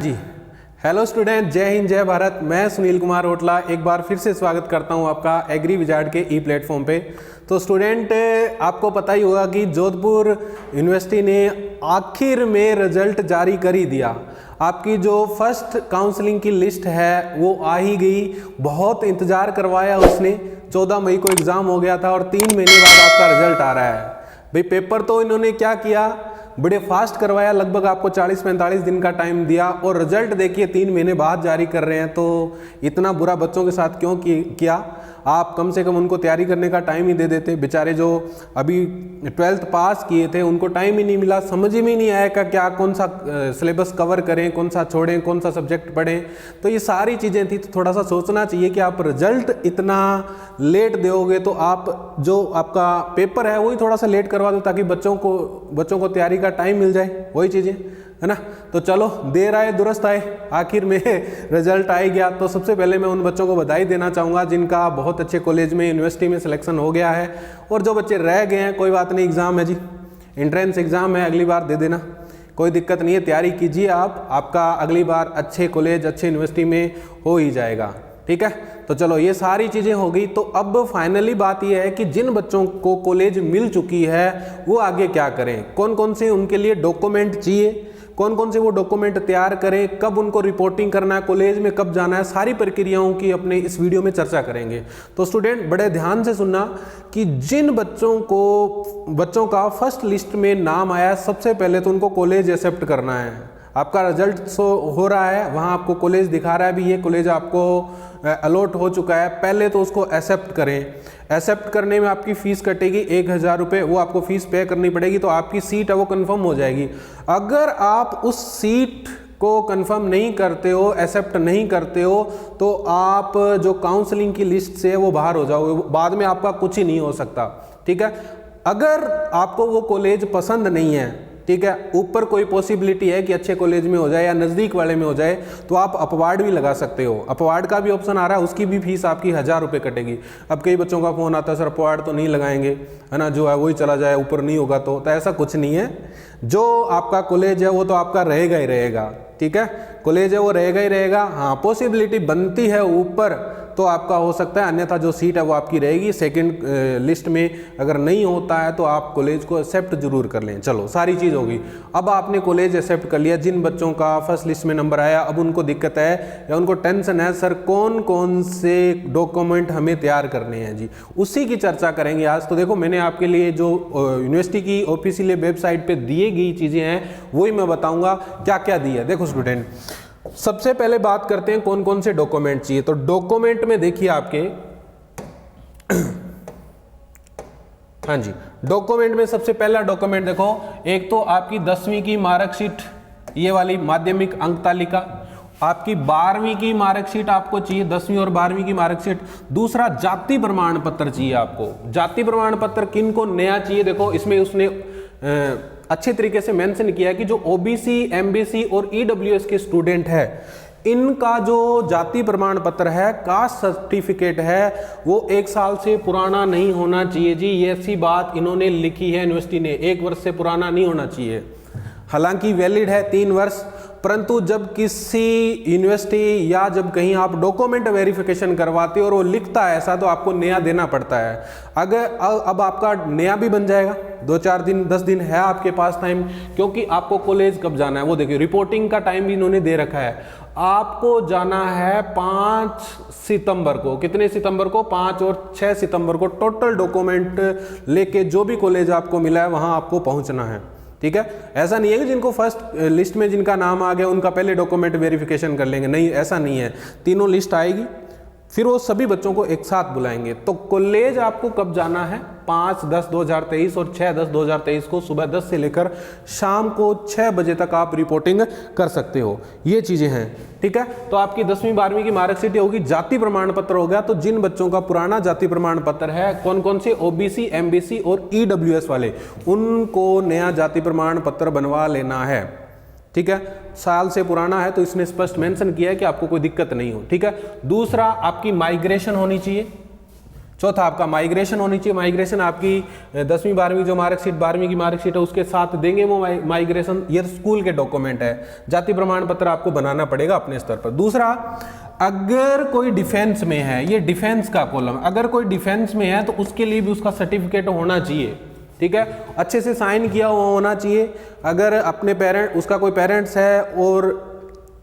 जी hello student, जय हिंद जय भारत। मैं सुनील कुमार होटला एक बार फिर से स्वागत करता हूं आपका एग्री विजार्ड के ई प्लेटफॉर्म पे। तो स्टूडेंट, आपको पता ही होगा कि जोधपुर यूनिवर्सिटी ने आखिर में रिजल्ट जारी कर ही दिया। आपकी जो फर्स्ट काउंसलिंग की लिस्ट है वो आ ही गई। बहुत इंतज़ार करवाया उसने, 14 मई को एग्ज़ाम हो गया था और 3 महीने बाद आपका रिजल्ट आ रहा है। भाई पेपर तो इन्होंने क्या किया, बड़े फास्ट करवाया, लगभग आपको 40-45 दिन का टाइम दिया और रिजल्ट देखिए 3 महीने बाद जारी कर रहे हैं। तो इतना बुरा बच्चों के साथ क्यों किया? आप कम से कम उनको तैयारी करने का टाइम ही दे देते। बेचारे जो अभी 12th पास किए थे उनको टाइम ही नहीं मिला, समझ में नहीं आया कि क्या कौन सा सिलेबस कवर करें, कौन सा छोड़ें, कौन सा सब्जेक्ट पढ़ें। तो ये सारी चीज़ें थी। तो थोड़ा सा सोचना चाहिए कि आप रिजल्ट इतना लेट दोगे तो आप जो आपका पेपर है वही थोड़ा सा लेट करवा दो ताकि बच्चों को तैयारी का टाइम मिल जाए। वही चीज़ें है ना। तो चलो, देर आए दुरुस्त आए, आखिर में रिजल्ट आ ही गया। तो सबसे पहले मैं उन बच्चों को बधाई देना चाहूँगा जिनका बहुत अच्छे कॉलेज में, यूनिवर्सिटी में सिलेक्शन हो गया है। और जो बच्चे रह गए हैं, कोई बात नहीं, एग्ज़ाम है जी, एंट्रेंस एग्ज़ाम है, अगली बार दे देना, कोई दिक्कत नहीं है। तैयारी कीजिए आप, आपका अगली बार अच्छे कॉलेज, अच्छे यूनिवर्सिटी में हो ही जाएगा। ठीक है, तो चलो ये सारी चीज़ें हो गई। तो अब फाइनली बात यह है कि जिन बच्चों को कॉलेज मिल चुकी है वो आगे क्या करें, कौन कौन से उनके लिए डॉक्यूमेंट चाहिए, कौन कौन से वो डॉक्यूमेंट तैयार करें, कब उनको रिपोर्टिंग करना है, कॉलेज में कब जाना है, सारी प्रक्रियाओं की अपने इस वीडियो में चर्चा करेंगे। तो स्टूडेंट बड़े ध्यान से सुनना कि जिन बच्चों का फर्स्ट लिस्ट में नाम आया, सबसे पहले तो उनको कॉलेज एक्सेप्ट करना है। आपका रिजल्ट हो रहा है, वहाँ आपको कॉलेज दिखा रहा है भी ये कॉलेज आपको अलॉट हो चुका है, पहले तो उसको एक्सेप्ट करें। एक्सेप्ट करने में आपकी फ़ीस कटेगी 1000 रुपये, वो आपको फ़ीस पे करनी पड़ेगी। तो आपकी सीट है वो कंफर्म हो जाएगी। अगर आप उस सीट को कंफर्म नहीं करते हो, एक्सेप्ट नहीं करते हो, तो आप जो काउंसलिंग की लिस्ट से वो बाहर हो जाओगे, बाद में आपका कुछ ही नहीं हो सकता। ठीक है, अगर आपको वो कॉलेज पसंद नहीं है, ठीक है, ऊपर कोई पॉसिबिलिटी है कि अच्छे कॉलेज में हो जाए या नज़दीक वाले में हो जाए, तो आप अपवार्ड भी लगा सकते हो। अपवार्ड का भी ऑप्शन आ रहा है, उसकी भी फीस आपकी 1000 रुपये कटेगी। अब कई बच्चों का फ़ोन आता है, सर अपवार्ड तो नहीं लगाएंगे, है ना, जो है वही चला जाए, ऊपर नहीं होगा। तो ऐसा कुछ नहीं है। जो आपका कॉलेज है वो तो आपका रहेगा ही रहेगा। ठीक है, कॉलेज है वो रहेगा ही रहेगा। हाँ, पॉसिबिलिटी बनती है ऊपर तो आपका हो सकता है, अन्यथा जो सीट है वो आपकी रहेगी। सेकंड लिस्ट में अगर नहीं होता है तो आप कॉलेज को एक्सेप्ट जरूर कर लें। चलो, सारी चीज़ होगी। अब आपने कॉलेज एक्सेप्ट कर लिया। जिन बच्चों का फर्स्ट लिस्ट में नंबर आया, अब उनको दिक्कत है या उनको टेंशन है, सर कौन कौन से डॉक्यूमेंट हमें तैयार करने हैं जी, उसी की चर्चा करेंगे आज। तो देखो, मैंने आपके लिए जो यूनिवर्सिटी की ऑफिशियल वेबसाइट पर दिए गई चीज़ें हैं वही मैं बताऊँगा क्या क्या दिया। देखो स्टूडेंट, सबसे पहले बात करते हैं कौन कौन से डॉक्यूमेंट चाहिए। तो डॉक्यूमेंट में देखिए आपके हाँ जी, डॉक्यूमेंट में सबसे पहला डॉक्यूमेंट देखो, एक तो आपकी 10वीं की मार्कशीट, ये वाली माध्यमिक अंक तालिका। आपकी 12वीं की मार्कशीट आपको चाहिए, 10वीं और 12वीं की मार्कशीट। दूसरा, जाति प्रमाण पत्र चाहिए आपको। जाति प्रमाण पत्र किन को नया चाहिए, देखो इसमें उसने अच्छे तरीके से मेंशन किया है कि जो ओबीसी, एमबीसी और ईडब्ल्यूएस के स्टूडेंट है, इनका जो जाति प्रमाण पत्र है, कास्ट सर्टिफिकेट है, वो 1 साल से पुराना नहीं होना चाहिए जी। ये ऐसी बात इन्होंने लिखी है यूनिवर्सिटी ने, 1 वर्ष से पुराना नहीं होना चाहिए। हालांकि वैलिड है 3 वर्ष, परंतु जब किसी यूनिवर्सिटी या जब कहीं आप डॉक्यूमेंट वेरिफिकेशन करवाते हो और वो लिखता है ऐसा, तो आपको नया देना पड़ता है। अगर अब आपका नया भी बन जाएगा, 2-4 दिन 10 दिन है आपके पास टाइम, क्योंकि आपको कॉलेज कब जाना है वो देखिए, रिपोर्टिंग का टाइम भी इन्होंने दे रखा है। आपको जाना है 5 सितंबर को। कितने सितंबर को? 5 और 6 सितंबर को टोटल डॉक्यूमेंट लेके जो भी कॉलेज आपको मिला है वहां आपको पहुंचना है। ठीक है, ऐसा नहीं है कि जिनको फर्स्ट लिस्ट में जिनका नाम आ गया उनका पहले डॉक्यूमेंट वेरिफिकेशन कर लेंगे, नहीं, ऐसा नहीं है। तीनों लिस्ट आएगी, फिर वो सभी बच्चों को एक साथ बुलाएंगे। तो कॉलेज आपको कब जाना है? 5/10/2023 और 6/10/2023 को सुबह 10 से लेकर शाम को 6 बजे तक आप रिपोर्टिंग कर सकते हो। ये चीज़ें हैं। ठीक है, तो आपकी 10वीं 12वीं की मार्कशीट होगी, जाति प्रमाण पत्र हो गया। तो जिन बच्चों का पुराना जाति प्रमाण पत्र है, कौन कौन से, ओबीसी, एमबीसी और ईडब्ल्यूएस वाले, उनको नया जाति प्रमाण पत्र बनवा लेना है। ठीक है, साल से पुराना है तो इसने स्पष्ट मेंशन किया है कि आपको कोई दिक्कत नहीं हो। ठीक है, दूसरा, आपकी माइग्रेशन होनी चाहिए। चौथा आपका माइग्रेशन होनी चाहिए। माइग्रेशन आपकी 10वीं 12वीं जो मार्कशीट 12वीं की मार्कशीट है उसके साथ देंगे वो माइग्रेशन, ये स्कूल के डॉक्यूमेंट है। जाति प्रमाण पत्र आपको बनाना पड़ेगा अपने स्तर पर। दूसरा, अगर कोई डिफेंस में है, ये डिफेंस का कॉलम, अगर कोई डिफेंस में है तो उसके लिए भी उसका सर्टिफिकेट होना चाहिए, ठीक है, अच्छे से साइन किया हुआ होना चाहिए। अगर अपने पेरेंट, उसका कोई पेरेंट्स है और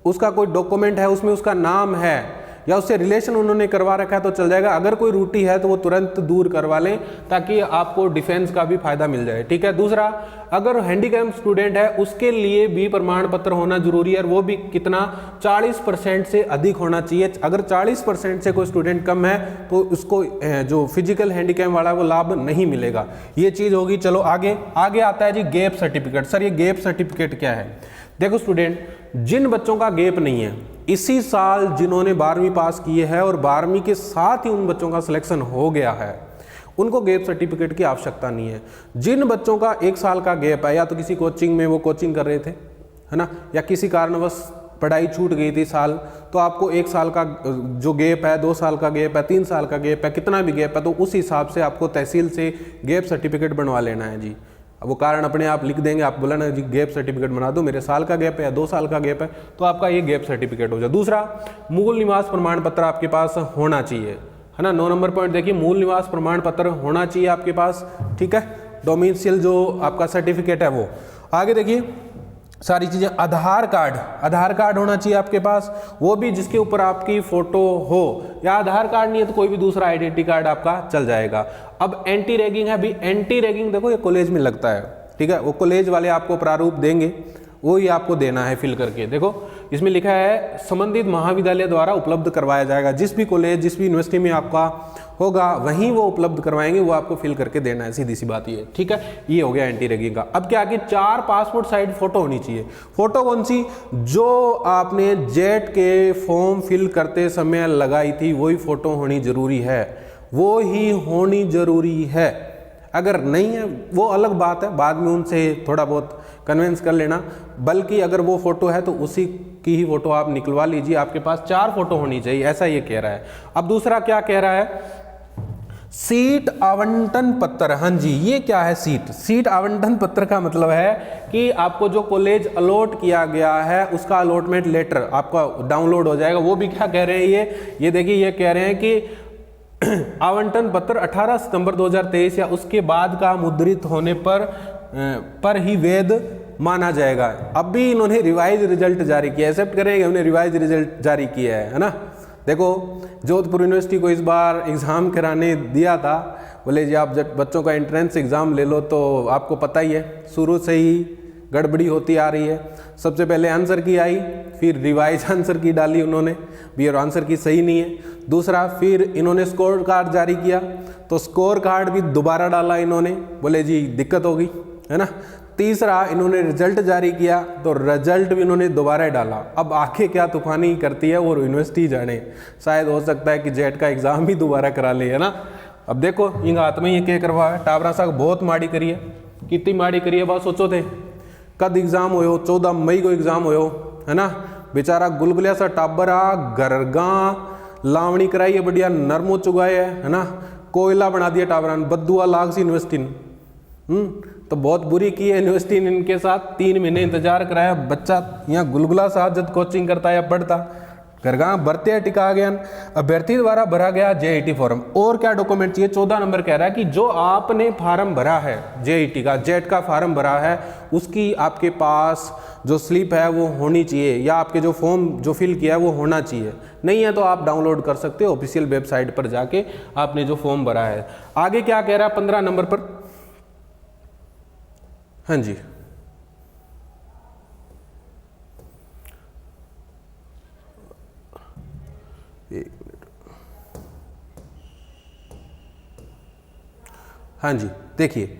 उसका कोई डॉक्यूमेंट है उसमें उसका नाम है या उससे रिलेशन उन्होंने करवा रखा है तो चल जाएगा। अगर कोई रूटी है तो वो तुरंत दूर करवा लें ताकि आपको डिफेंस का भी फायदा मिल जाए, ठीक है। दूसरा, अगर हैंडीकैप स्टूडेंट है उसके लिए भी प्रमाण पत्र होना जरूरी है, और वो भी कितना, 40% से अधिक होना चाहिए। अगर 40% से कोई स्टूडेंट कम है तो उसको जो फिजिकल हैंडीकैप वाला है वो लाभ नहीं मिलेगा, ये चीज़ होगी। चलो आगे आता है जी गैप सर्टिफिकेट। सर ये गैप सर्टिफिकेट क्या है? देखो स्टूडेंट, जिन बच्चों का गैप नहीं है, इसी साल जिन्होंने 12वीं पास की है और 12वीं के साथ ही उन बच्चों का सिलेक्शन हो गया है, उनको गैप सर्टिफिकेट की आवश्यकता नहीं है। जिन बच्चों का 1 साल का गैप है, या तो किसी कोचिंग में वो कोचिंग कर रहे थे, है ना, या किसी कारणवश पढ़ाई छूट गई थी साल, तो आपको 1 साल का जो गैप है, 2 साल का गैप है, 3 साल का गैप है, कितना भी गैप है, तो उस हिसाब से आपको तहसील से गैप सर्टिफिकेट बनवा लेना है जी। अब वो कारण अपने आप लिख देंगे, आप बोला ना जी गैप सर्टिफिकेट बना दो, मेरे साल का गैप है या 2 साल का गैप है, तो आपका ये गैप सर्टिफिकेट हो जाए। दूसरा, मूल निवास प्रमाण पत्र आपके पास होना चाहिए, है ना। 9 नंबर पॉइंट देखिए, मूल निवास प्रमाण पत्र होना चाहिए आपके पास, ठीक है, डोमिसाइल जो आपका सर्टिफिकेट है वो। आगे देखिए सारी चीजें, आधार कार्ड होना चाहिए आपके पास, वो भी जिसके ऊपर आपकी फोटो हो, या आधार कार्ड नहीं है तो कोई भी दूसरा आइडेंटिटी कार्ड आपका चल जाएगा। अब एंटी रैगिंग है, भी एंटी रैगिंग देखो ये कॉलेज में लगता है, ठीक है, वो कॉलेज वाले आपको प्रारूप देंगे, वो ही आपको देना है फिल करके। देखो इसमें लिखा है संबंधित महाविद्यालय द्वारा उपलब्ध करवाया जाएगा, जिस भी कॉलेज जिस भी यूनिवर्सिटी में आपका होगा वहीं वो उपलब्ध करवाएंगे, वो आपको फिल करके देना है, सीधी सी बात ये, ठीक है। ये हो गया एंटी रैगिंग का। अब क्या कि 4 पासपोर्ट साइज फोटो होनी चाहिए। फोटो कौन सी? जो आपने जेट के फॉर्म फिल करते समय लगाई थी वही फोटो होनी जरूरी है, वो ही होनी जरूरी है। अगर नहीं है वो अलग बात है, बाद में उनसे थोड़ा बहुत कन्विंस कर लेना, बल्कि अगर वो फोटो है तो उसी की ही फोटो आप निकलवा लीजिए। आपके पास 4 फोटो होनी चाहिए, ऐसा ये कह रहा है। अब दूसरा क्या कह रहा है? सीट आवंटन पत्र। हाँ जी, ये क्या है? सीट आवंटन पत्र का मतलब है कि आपको जो कॉलेज अलॉट किया गया है उसका अलॉटमेंट लेटर आपका डाउनलोड हो जाएगा। वो भी क्या कह रहे हैं ये देखिए, ये कह रहे हैं कि आवंटन पत्र 18 सितंबर 2023 या उसके बाद का मुद्रित होने पर ही वैध माना जाएगा। अब भी इन्होंने रिवाइज रिजल्ट जारी किया, एक्सेप्ट करेंगे उन्होंने रिवाइज रिजल्ट जारी किया है ना। देखो जोधपुर यूनिवर्सिटी को इस बार एग्ज़ाम कराने दिया था, बोले जी आप जब बच्चों का एंट्रेंस एग्ज़ाम ले लो, तो आपको पता ही है शुरू से ही गड़बड़ी होती आ रही है। सबसे पहले आंसर की आई, फिर रिवाइज आंसर की डाली उन्होंने भी और आंसर की सही नहीं है। दूसरा, फिर इन्होंने स्कोर कार्ड जारी किया तो स्कोर कार्ड भी दोबारा डाला इन्होंने, बोले जी दिक्कत होगी, है ना। तीसरा, इन्होंने रिजल्ट जारी किया तो रिजल्ट भी इन्होंने दोबारा डाला। अब आगे क्या तूफानी करती है वो यूनिवर्सिटी जाने, शायद हो सकता है कि जेट का एग्ज़ाम भी दोबारा करा ले, है ना। अब देखो इन हाथ में ये क्या करवा है, टाबरा साहब बहुत माड़ी करी है, कितनी माड़ी करी है बात सोचो थे। कद एग्ज़ाम हो, 14 मई को एग्ज़ाम हो, है ना। बेचारा गुलगुलिया सा टाबरा गरगा लावणी कराई है, बढ़िया नरमो चुगाए है ना, कोयला बना दिया टाबरा, बद्दुआ लाग सी यूनिवर्सिटी ने। तो बहुत बुरी की है यूनिवर्सिटी ने इनके साथ। 3 महीने इंतजार कराया, बच्चा यहाँ गुलगुला सा जब कोचिंग करता या पढ़ता, घरगांव भरते टिका गया। अभ्यर्थी द्वारा भरा गया जेईटी फॉर्म। और क्या डॉक्यूमेंट चाहिए? 14 नंबर कह रहा है कि जो आपने फार्म भरा है जेईटी का, जेट का फार्म भरा है, उसकी आपके पास जो स्लिप है वो होनी चाहिए, या आपके जो फॉर्म जो फिल किया है वो होना चाहिए। नहीं है तो आप डाउनलोड कर सकते हो ऑफिशियल वेबसाइट पर जाके, आपने जो फॉर्म भरा है। आगे क्या कह रहा है 15 नंबर पर? हाँ जी, एक मिनट, हाँ जी देखिए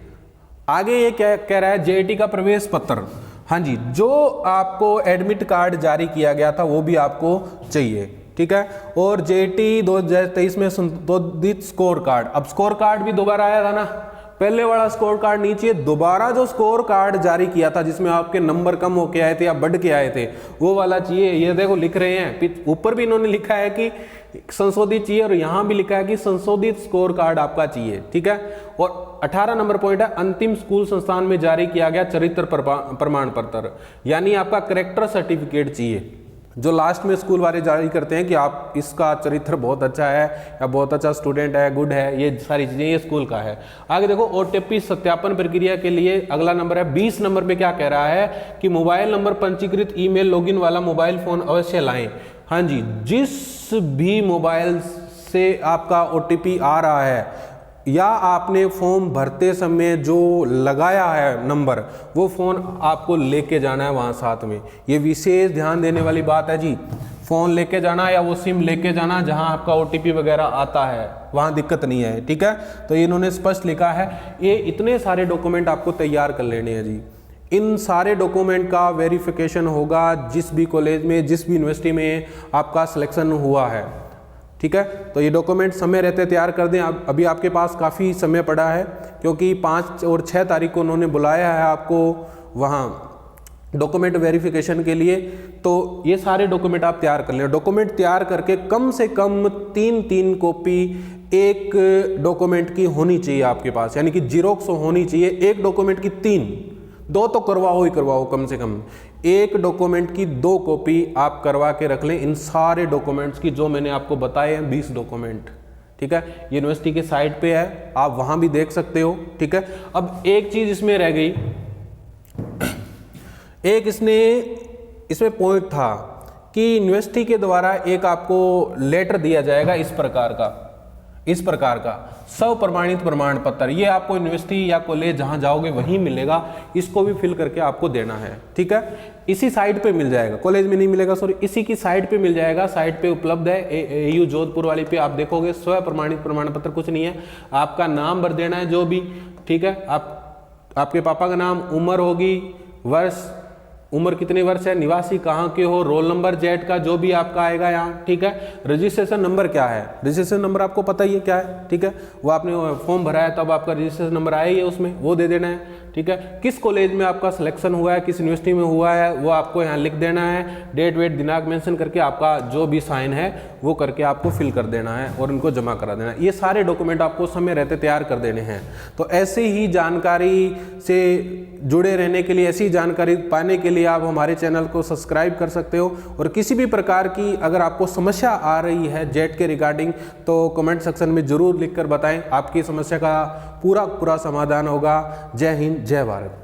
आगे ये क्या कह रहा है, जेईटी का प्रवेश पत्र। हाँ जी, जो आपको एडमिट कार्ड जारी किया गया था वो भी आपको चाहिए, ठीक है। और जेईटी 2023 में संशोधित स्कोर कार्ड। अब स्कोर कार्ड भी दोबारा आया था ना, पहले वाला स्कोर कार्ड नहीं चाहिए, दोबारा जो स्कोर कार्ड जारी किया था जिसमें आपके नंबर कम होके आए थे या बढ़ के आए थे वो वाला चाहिए। ये देखो लिख रहे हैं, ऊपर भी इन्होंने लिखा है कि संशोधित चाहिए और यहाँ भी लिखा है कि संशोधित स्कोर कार्ड आपका चाहिए, ठीक है। और 18 नंबर पॉइंट है, अंतिम स्कूल संस्थान में जारी किया गया चरित्र प्रमाण पत्र, यानी आपका करेक्टर सर्टिफिकेट चाहिए, जो लास्ट में स्कूल वाले जारी करते हैं कि आप इसका चरित्र बहुत अच्छा है या बहुत अच्छा स्टूडेंट है, गुड है, ये सारी चीज़ें ये स्कूल का है। आगे देखो ओटीपी सत्यापन प्रक्रिया के लिए अगला नंबर है 20 नंबर पे क्या कह रहा है कि मोबाइल नंबर पंजीकृत ईमेल लॉगिन वाला मोबाइल फ़ोन अवश्य लाएं। हाँ जी, जिस भी मोबाइल से आपका ओटीपी आ रहा है या आपने फॉर्म भरते समय जो लगाया है नंबर, वो फ़ोन आपको लेके जाना है वहाँ साथ में। ये विशेष ध्यान देने वाली बात है जी, फ़ोन लेके जाना या वो सिम लेके जाना जहाँ आपका ओटीपी वगैरह आता है, वहाँ दिक्कत नहीं है, ठीक है। तो इन्होंने स्पष्ट लिखा है। ये इतने सारे डॉक्यूमेंट आपको तैयार कर लेने हैं जी। इन सारे डॉक्यूमेंट का वेरिफिकेशन होगा जिस भी कॉलेज में, जिस भी यूनिवर्सिटी में आपका सिलेक्शन हुआ है, ठीक है। तो ये डॉक्यूमेंट समय रहते तैयार कर दें। अभी आपके पास काफ़ी समय पड़ा है क्योंकि 5 और 6 तारीख को उन्होंने बुलाया है आपको वहाँ डॉक्यूमेंट वेरिफिकेशन के लिए। तो ये सारे डॉक्यूमेंट आप तैयार कर लें। डॉक्यूमेंट तैयार करके कम से कम 3 कॉपी एक डॉक्यूमेंट की होनी चाहिए आपके पास, यानी कि जीरोक्स होनी चाहिए एक डॉक्यूमेंट की 3, 2 तो करवाओ ही करवाओ, कम से कम एक डॉक्यूमेंट की 2 कॉपी आप करवा के रख लें। इन सारे डॉक्यूमेंट्स की जो मैंने आपको बताए हैं 20 डॉक्यूमेंट, ठीक है। यूनिवर्सिटी के साइट पे है, आप वहां भी देख सकते हो, ठीक है। अब एक चीज इसमें रह गई, एक इसमें पॉइंट था कि यूनिवर्सिटी के द्वारा एक आपको लेटर दिया जाएगा इस प्रकार का स्वप्रमाणित प्रमाण पत्र। ये आपको यूनिवर्सिटी या कॉलेज जहां जाओगे वहीं मिलेगा, इसको भी फिल करके आपको देना है, ठीक है। इसी साइट पे मिल जाएगा, कॉलेज में नहीं मिलेगा, सॉरी, इसी की साइट पे मिल जाएगा। साइट पे उपलब्ध है, AU जोधपुर वाली पे आप देखोगे स्वप्रमाणित प्रमाण पत्र कुछ नहीं है, आपका नाम भर देना है जो भी, ठीक है। आपके पापा का नाम, उम्र होगी, उम्र कितने वर्ष है, निवासी कहाँ के हो, रोल नंबर जेड का जो भी आपका आएगा यहाँ, ठीक है। रजिस्ट्रेशन नंबर क्या है, रजिस्ट्रेशन नंबर आपको पता ही है क्या है, ठीक है। वो आपने फॉर्म भरा है तब आपका रजिस्ट्रेशन नंबर आया ही है उसमें, वो दे देना है, ठीक है। किस कॉलेज में आपका सिलेक्शन हुआ है, किस यूनिवर्सिटी में हुआ है, वो आपको यहाँ लिख देना है, डेट वेट दिनांक मेंशन करके आपका जो भी साइन है वो करके आपको फिल कर देना है और उनको जमा करा देना है। ये सारे डॉक्यूमेंट आपको समय रहते तैयार कर देने हैं। तो ऐसे ही जानकारी से जुड़े रहने के लिए, ऐसी जानकारी पाने के लिए आप हमारे चैनल को सब्सक्राइब कर सकते हो। और किसी भी प्रकार की अगर आपको समस्या आ रही है जेट के रिगार्डिंग तो कमेंट सेक्शन में जरूर लिखकर बताएं, आपकी समस्या का पूरा समाधान होगा। जय हिंद, जय भारत।